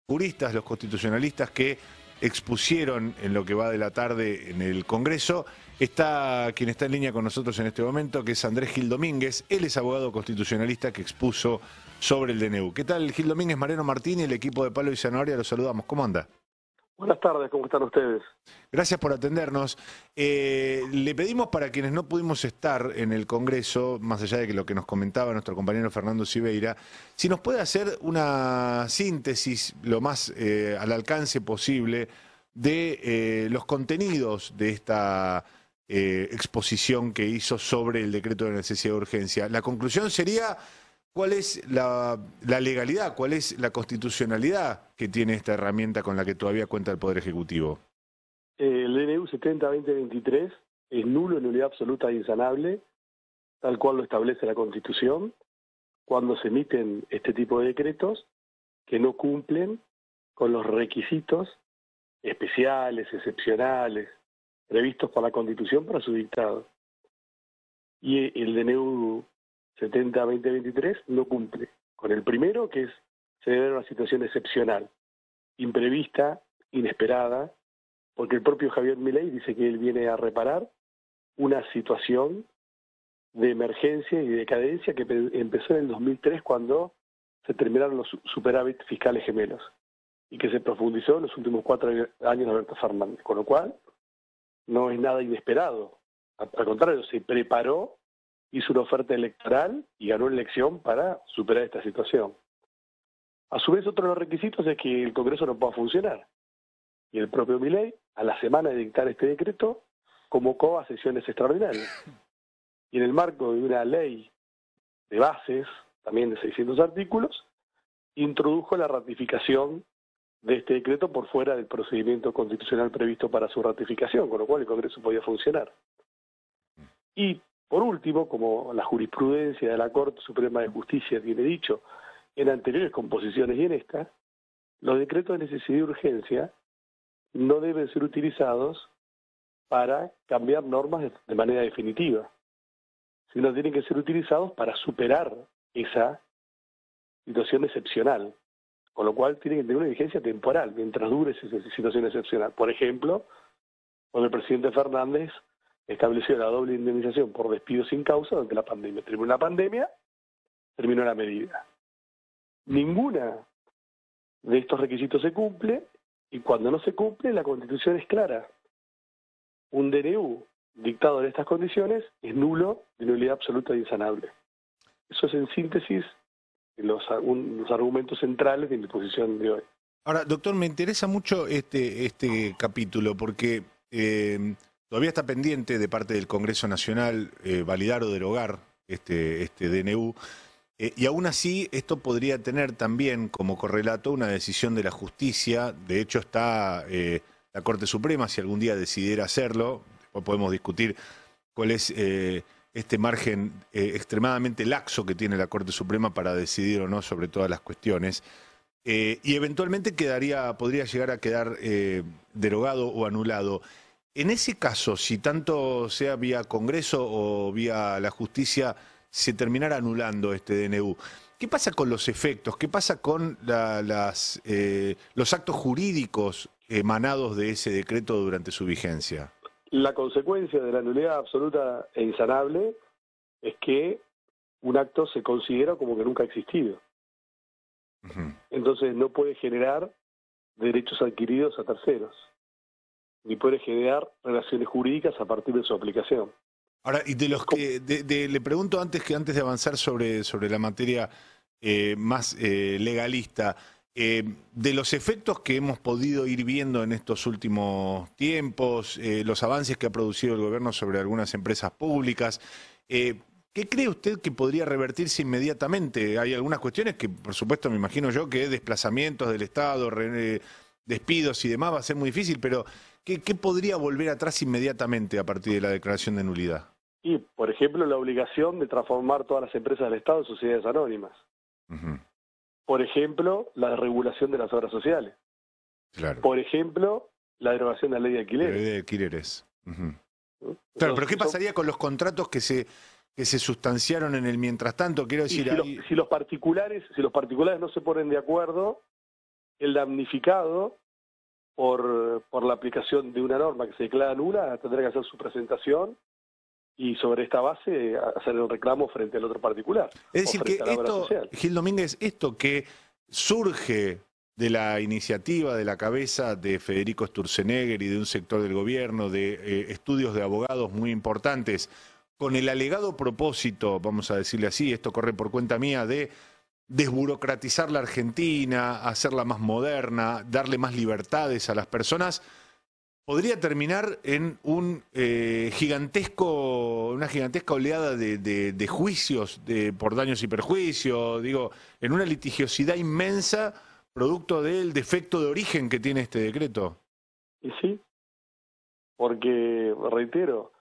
juristas, los constitucionalistas que expusieron en lo que va de la tarde en el Congreso. Está quien está en línea con nosotros en este momento, que es Andrés Gil Domínguez. Él es abogado constitucionalista que expuso sobre el DNU. ¿Qué tal, Gil Domínguez? Mariano Martín y el equipo de Palo y Zanahoria, los saludamos. ¿Cómo anda? Buenas tardes, ¿cómo están ustedes? Gracias por atendernos. Le pedimos para quienes no pudimos estar en el Congreso, más allá de que lo que nos comentaba nuestro compañero Fernando Siveira, si nos puede hacer una síntesis lo más al alcance posible de los contenidos de esta exposición que hizo sobre el decreto de necesidad de urgencia. La conclusión sería: ¿cuál es la legalidad, cuál es la constitucionalidad que tiene esta herramienta con la que todavía cuenta el Poder Ejecutivo? El DNU 70-2023 es nulo en nulidad absoluta e insanable, tal cual lo establece la Constitución, cuando se emiten este tipo de decretos que no cumplen con los requisitos especiales, excepcionales, previstos por la Constitución para su dictado. Y el DNU 70-2023 no cumple con el primero, que es se debe dar una situación excepcional, imprevista, inesperada, porque el propio Javier Milei dice que él viene a reparar una situación de emergencia y de decadencia que empezó en el 2003 cuando se terminaron los superávit fiscales gemelos y que se profundizó en los últimos 4 años de Alberto Fernández, con lo cual no es nada inesperado, al contrario, se preparó, hizo una oferta electoral y ganó la elección para superar esta situación. A su vez, otro de los requisitos es que el Congreso no pueda funcionar. Y el propio Milei, a la semana de dictar este decreto, convocó a sesiones extraordinarias. Y en el marco de una ley de bases, también de 600 artículos, introdujo la ratificación de este decreto por fuera del procedimiento constitucional previsto para su ratificación, con lo cual el Congreso podía funcionar. Y por último, como la jurisprudencia de la Corte Suprema de Justicia tiene dicho en anteriores composiciones y en esta, los decretos de necesidad y urgencia no deben ser utilizados para cambiar normas de manera definitiva, sino tienen que ser utilizados para superar esa situación excepcional, con lo cual tienen que tener una vigencia temporal mientras dure esa situación excepcional. Por ejemplo, cuando el presidente Fernández estableció la doble indemnización por despido sin causa durante la pandemia. Terminó la pandemia, terminó la medida. Ninguna de estos requisitos se cumple, y cuando no se cumple, la Constitución es clara. Un DNU dictado en estas condiciones es nulo, de nulidad absoluta e insanable. Eso es, en síntesis, los argumentos centrales de mi posición de hoy. Ahora, doctor, me interesa mucho este capítulo porque todavía está pendiente de parte del Congreso Nacional validar o derogar este DNU. Y aún así, esto podría tener también como correlato una decisión de la justicia. De hecho, está la Corte Suprema, si algún día decidiera hacerlo. Después podemos discutir cuál es este margen extremadamente laxo que tiene la Corte Suprema para decidir o no sobre todas las cuestiones. Y eventualmente podría llegar a quedar derogado o anulado. En ese caso, si tanto sea vía Congreso o vía la justicia, se terminara anulando este DNU, ¿qué pasa con los efectos? ¿Qué pasa con los actos jurídicos emanados de ese decreto durante su vigencia? La consecuencia de la nulidad absoluta e insanable es que un acto se considera como que nunca ha existido. Entonces no puede generar derechos adquiridos a terceros, ni puede generar relaciones jurídicas a partir de su aplicación. Ahora, y de los que le pregunto antes de avanzar sobre la materia más legalista, de los efectos que hemos podido ir viendo en estos últimos tiempos, los avances que ha producido el gobierno sobre algunas empresas públicas, ¿qué cree usted que podría revertirse inmediatamente? Hay algunas cuestiones que, por supuesto, me imagino yo que desplazamientos del Estado, despidos y demás va a ser muy difícil, pero ¿qué podría volver atrás inmediatamente a partir de la declaración de nulidad? Y, por ejemplo, la obligación de transformar todas las empresas del Estado en sociedades anónimas. Por ejemplo, la regulación de las obras sociales. Claro. Por ejemplo, la derogación de la ley de alquileres. La ley de alquileres. Claro, pero ¿qué pasaría con los contratos que se sustanciaron en el mientras tanto? Quiero decir, si los particulares no se ponen de acuerdo, el damnificado por la aplicación de una norma que se declara nula tendrá que hacer su presentación y sobre esta base hacer el reclamo frente al otro particular. Es decir, que esto, social. Gil Domínguez, esto que surge de la iniciativa de la cabeza de Federico Sturzenegger y de un sector del gobierno, de estudios de abogados muy importantes, con el alegado propósito, vamos a decirle así, esto corre por cuenta mía, de desburocratizar la Argentina, hacerla más moderna, darle más libertades a las personas, podría terminar en una gigantesca oleada de juicios por daños y perjuicios, digo, en una litigiosidad inmensa producto del defecto de origen que tiene este decreto. Y sí, porque, reitero,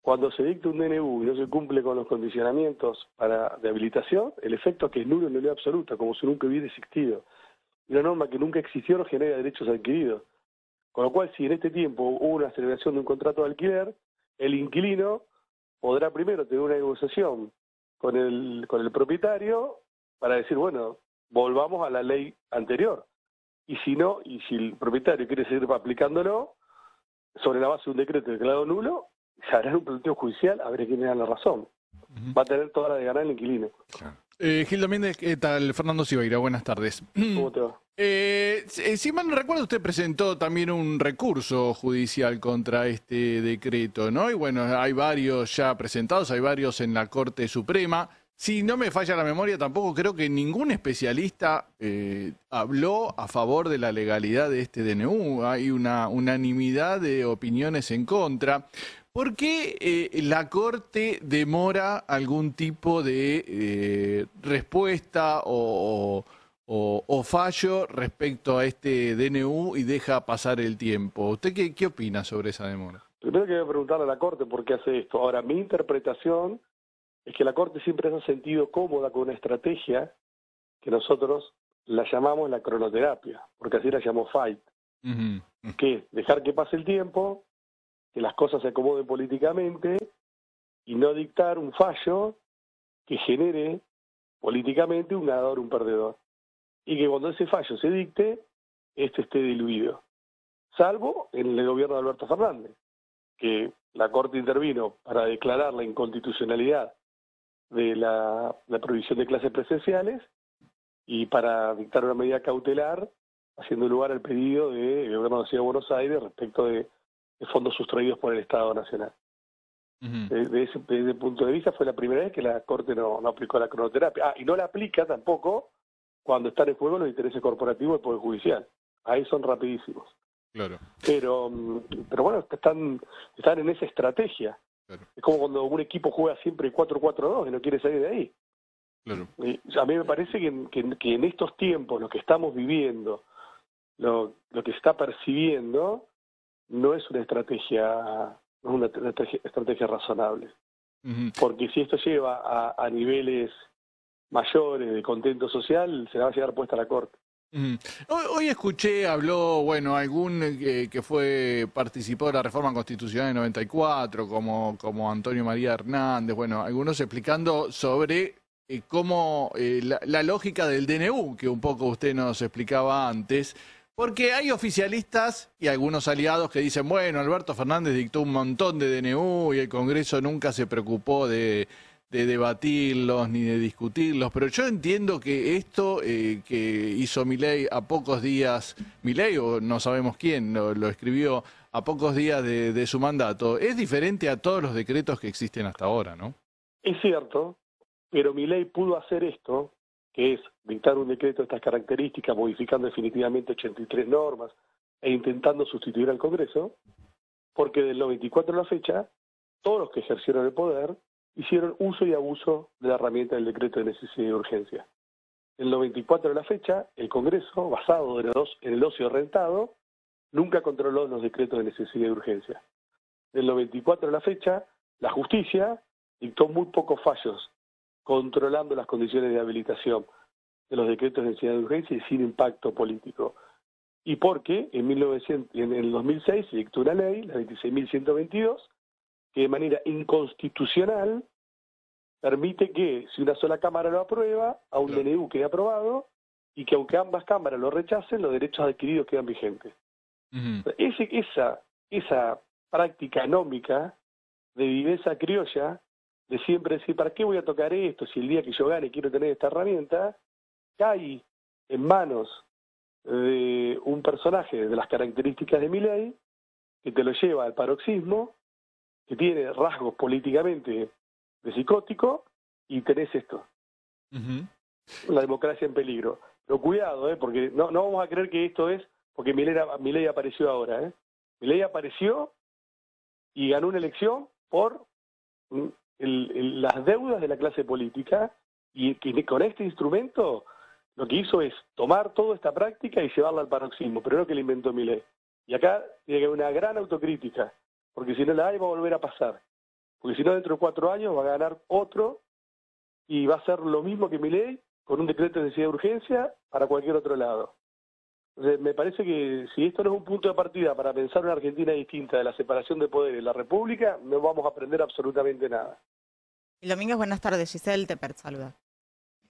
cuando se dicta un DNU y no se cumple con los condicionamientos de habilitación, el efecto es que es nulo en nulidad absoluta, como si nunca hubiera existido. Y una norma que nunca existió no genera derechos adquiridos. Con lo cual, si en este tiempo hubo una celebración de un contrato de alquiler, el inquilino podrá primero tener una negociación con el propietario para decir, bueno, volvamos a la ley anterior. Y si no, y si el propietario quiere seguir aplicándolo, sobre la base de un decreto declarado nulo, se hará un planteo judicial a ver quién le da la razón. Va a tener toda la de ganar el inquilino. Gil Domínguez, ¿qué tal? Fernando Siveira, buenas tardes. ¿Cómo te va? Si mal no recuerdo, usted presentó también un recurso judicial contra este decreto, ¿no? Y bueno, hay varios ya presentados, hay varios en la Corte Suprema. Si no me falla la memoria, tampoco creo que ningún especialista habló a favor de la legalidad de este DNU. Hay una unanimidad de opiniones en contra. ¿Por qué la Corte demora algún tipo de respuesta o fallo respecto a este DNU y deja pasar el tiempo? ¿Usted qué opina sobre esa demora? Primero que voy a preguntarle a la Corte por qué hace esto. Ahora, mi interpretación es que la Corte siempre se ha sentido cómoda con una estrategia que nosotros la llamamos la cronoterapia, porque así la llamó Fight, que es dejar que pase el tiempo, que las cosas se acomoden políticamente y no dictar un fallo que genere políticamente un ganador, un perdedor. Y que cuando ese fallo se dicte, este esté diluido. Salvo en el gobierno de Alberto Fernández, que la Corte intervino para declarar la inconstitucionalidad de la prohibición de clases presenciales y para dictar una medida cautelar, haciendo lugar al pedido del gobierno de la Ciudad de Buenos Aires respecto de fondos sustraídos por el Estado Nacional. Desde ese punto de vista fue la primera vez que la Corte no aplicó la cronoterapia. Y no la aplica tampoco cuando están en juego los intereses corporativos del Poder Judicial. Ahí son rapidísimos. Claro. Pero bueno, están en esa estrategia. Claro. Es como cuando un equipo juega siempre 4-4-2 y no quiere salir de ahí. Claro. A mí me parece que en estos tiempos, lo que estamos viviendo, lo que se está percibiendo, no es una estrategia razonable. Porque si esto lleva a niveles mayores de contento social, se la va a llegar puesta a la Corte. Hoy escuché, habló, bueno, algún que participó de la reforma constitucional de 94, como Antonio María Hernández, bueno, algunos explicando sobre cómo la lógica del DNU, que un poco usted nos explicaba antes, porque hay oficialistas y algunos aliados que dicen, bueno, Alberto Fernández dictó un montón de DNU y el Congreso nunca se preocupó de debatirlos ni de discutirlos, pero yo entiendo que esto que hizo Milei a pocos días, Milei o no sabemos quién lo escribió a pocos días de su mandato, es diferente a todos los decretos que existen hasta ahora, ¿no? Es cierto, pero Milei pudo hacer esto, que es dictar un decreto de estas características, modificando definitivamente 83 normas e intentando sustituir al Congreso, porque del 94 a la fecha, todos los que ejercieron el poder hicieron uso y abuso de la herramienta del decreto de necesidad y urgencia. Del 94 a la fecha, el Congreso, basado en el ocio rentado, nunca controló los decretos de necesidad y urgencia. Del 94 a la fecha, la justicia dictó muy pocos fallos controlando las condiciones de habilitación de los decretos de necesidad y urgencia y sin impacto político. Y porque en el 2006 se dictó una ley, la 26.122, que de manera inconstitucional permite que, si una sola Cámara lo aprueba, a un DNU quede aprobado y que aunque ambas cámaras lo rechacen, los derechos adquiridos quedan vigentes. Esa práctica anómica de viveza criolla, de siempre decir, ¿para qué voy a tocar esto si el día que yo gane quiero tener esta herramienta?, cae en manos de un personaje de las características de Milei, que te lo lleva al paroxismo, que tiene rasgos políticamente de psicótico, y tenés esto. La democracia en peligro. Pero cuidado, porque no vamos a creer que esto es porque Milei apareció ahora. Milei apareció y ganó una elección por las deudas de la clase política, y que con este instrumento lo que hizo es tomar toda esta práctica y llevarla al paroxismo, pero no que la inventó Milei. Y acá tiene que haber una gran autocrítica, porque si no la hay va a volver a pasar. Porque si no, dentro de 4 años va a ganar otro y va a ser lo mismo que Milei, con un decreto de necesidad de urgencia para cualquier otro lado. Entonces, me parece que si esto no es un punto de partida para pensar una Argentina distinta de la separación de poderes en la República, no vamos a aprender absolutamente nada. El Domínguez, buenas tardes. Giselle Tepert, saluda.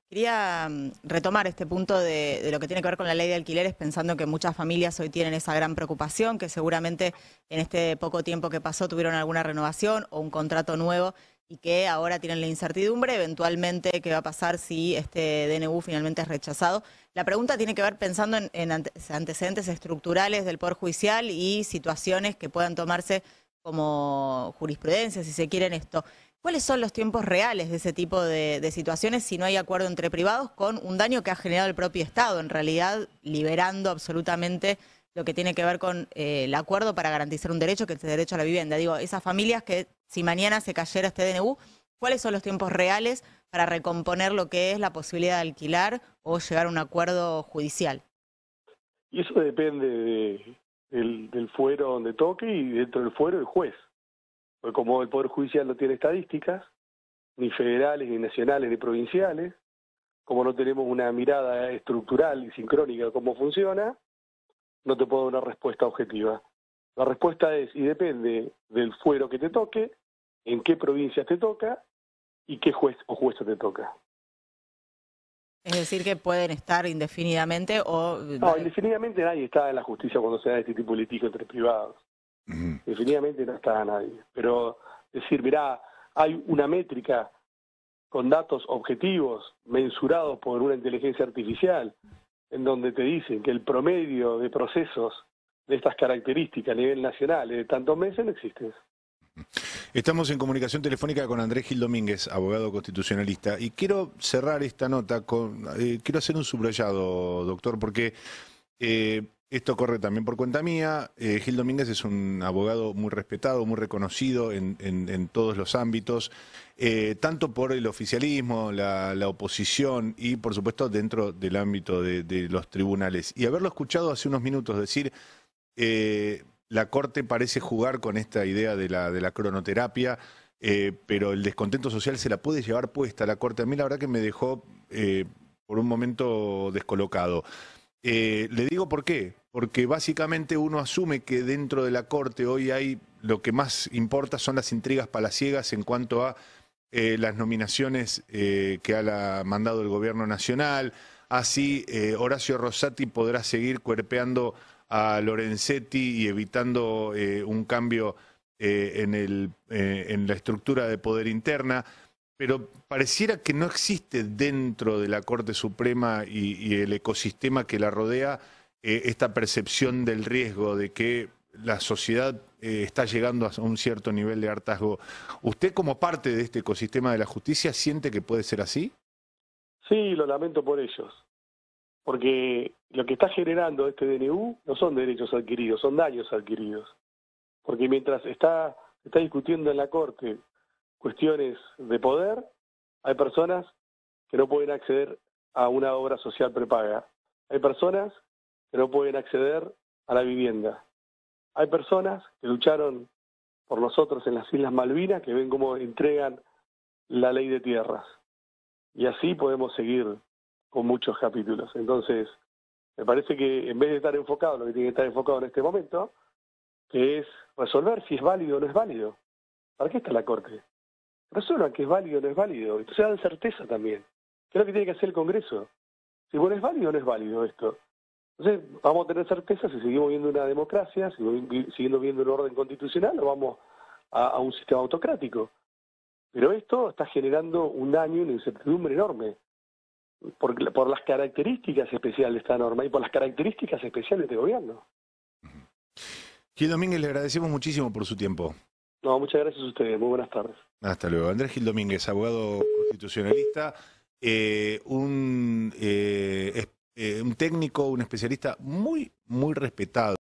Quería retomar este punto de lo que tiene que ver con la ley de alquileres, pensando que muchas familias hoy tienen esa gran preocupación, que seguramente en este poco tiempo que pasó tuvieron alguna renovación o un contrato nuevo y que ahora tienen la incertidumbre eventualmente qué va a pasar si este DNU finalmente es rechazado. La pregunta tiene que ver pensando en antecedentes estructurales del Poder Judicial y situaciones que puedan tomarse como jurisprudencia, si se quiere, en esto. ¿Cuáles son los tiempos reales de ese tipo de situaciones si no hay acuerdo entre privados con un daño que ha generado el propio Estado, en realidad liberando absolutamente lo que tiene que ver con el acuerdo para garantizar un derecho, que es el derecho a la vivienda? Digo, esas familias que si mañana se cayera este DNU, ¿cuáles son los tiempos reales para recomponer lo que es la posibilidad de alquilar o llegar a un acuerdo judicial? Y eso depende del fuero donde toque y dentro del fuero el juez. Porque como el Poder Judicial no tiene estadísticas, ni federales, ni nacionales, ni provinciales, como no tenemos una mirada estructural y sincrónica de cómo funciona, no te puedo dar una respuesta objetiva. La respuesta es, y depende del fuero que te toque, en qué provincia te toca y qué juez o jueza te toca. Es decir, que pueden estar indefinidamente o... No, indefinidamente nadie está en la justicia cuando se da este tipo de litigio entre privados. Definitivamente no está nadie. Pero decir, mirá, hay una métrica con datos objetivos, mensurados por una inteligencia artificial, en donde te dicen que el promedio de procesos de estas características a nivel nacional de tantos meses no existe. Estamos en comunicación telefónica con Andrés Gil Domínguez, abogado constitucionalista, y quiero cerrar esta nota con, quiero hacer un subrayado, doctor, porque esto corre también por cuenta mía. Gil Domínguez es un abogado muy respetado, muy reconocido en todos los ámbitos, tanto por el oficialismo, la oposición y, por supuesto, dentro del ámbito de los tribunales. Y haberlo escuchado hace unos minutos decir, la Corte parece jugar con esta idea de la cronoterapia, pero el descontento social se la puede llevar puesta a la Corte. A mí la verdad que me dejó por un momento descolocado. Le digo por qué, porque básicamente uno asume que dentro de la Corte hoy hay, lo que más importa son las intrigas palaciegas en cuanto a las nominaciones que ha mandado el gobierno nacional, así Horacio Rosati podrá seguir cuerpeando a Lorenzetti y evitando un cambio en la estructura de poder interna. Pero pareciera que no existe dentro de la Corte Suprema y el ecosistema que la rodea esta percepción del riesgo de que la sociedad está llegando a un cierto nivel de hartazgo. ¿Usted como parte de este ecosistema de la justicia siente que puede ser así? Sí, lo lamento por ellos. Porque lo que está generando este DNU no son derechos adquiridos, son daños adquiridos. Porque mientras está discutiendo en la Corte cuestiones de poder, hay personas que no pueden acceder a una obra social prepaga. Hay personas que no pueden acceder a la vivienda. Hay personas que lucharon por nosotros en las Islas Malvinas, que ven cómo entregan la ley de tierras. Y así podemos seguir con muchos capítulos. Entonces, me parece que en vez de estar enfocado, lo que tiene que estar enfocado en este momento, que es resolver si es válido o no es válido. ¿Para qué está la Corte? Resuelvan que es válido o no es válido. Entonces dan certeza también. ¿Qué es lo que tiene que hacer el Congreso? si bueno, ¿es válido o no es válido esto? Entonces, ¿vamos a tener certeza si seguimos viendo una democracia, siguiendo viendo un orden constitucional, o vamos a un sistema autocrático? Pero esto está generando un daño y una incertidumbre enorme por las características especiales de esta norma y por las características especiales de gobierno. Gil Domínguez, le agradecemos muchísimo por su tiempo. No, muchas gracias a ustedes. Muy buenas tardes. Hasta luego. Andrés Gil Domínguez, abogado constitucionalista, un técnico, un especialista muy respetado.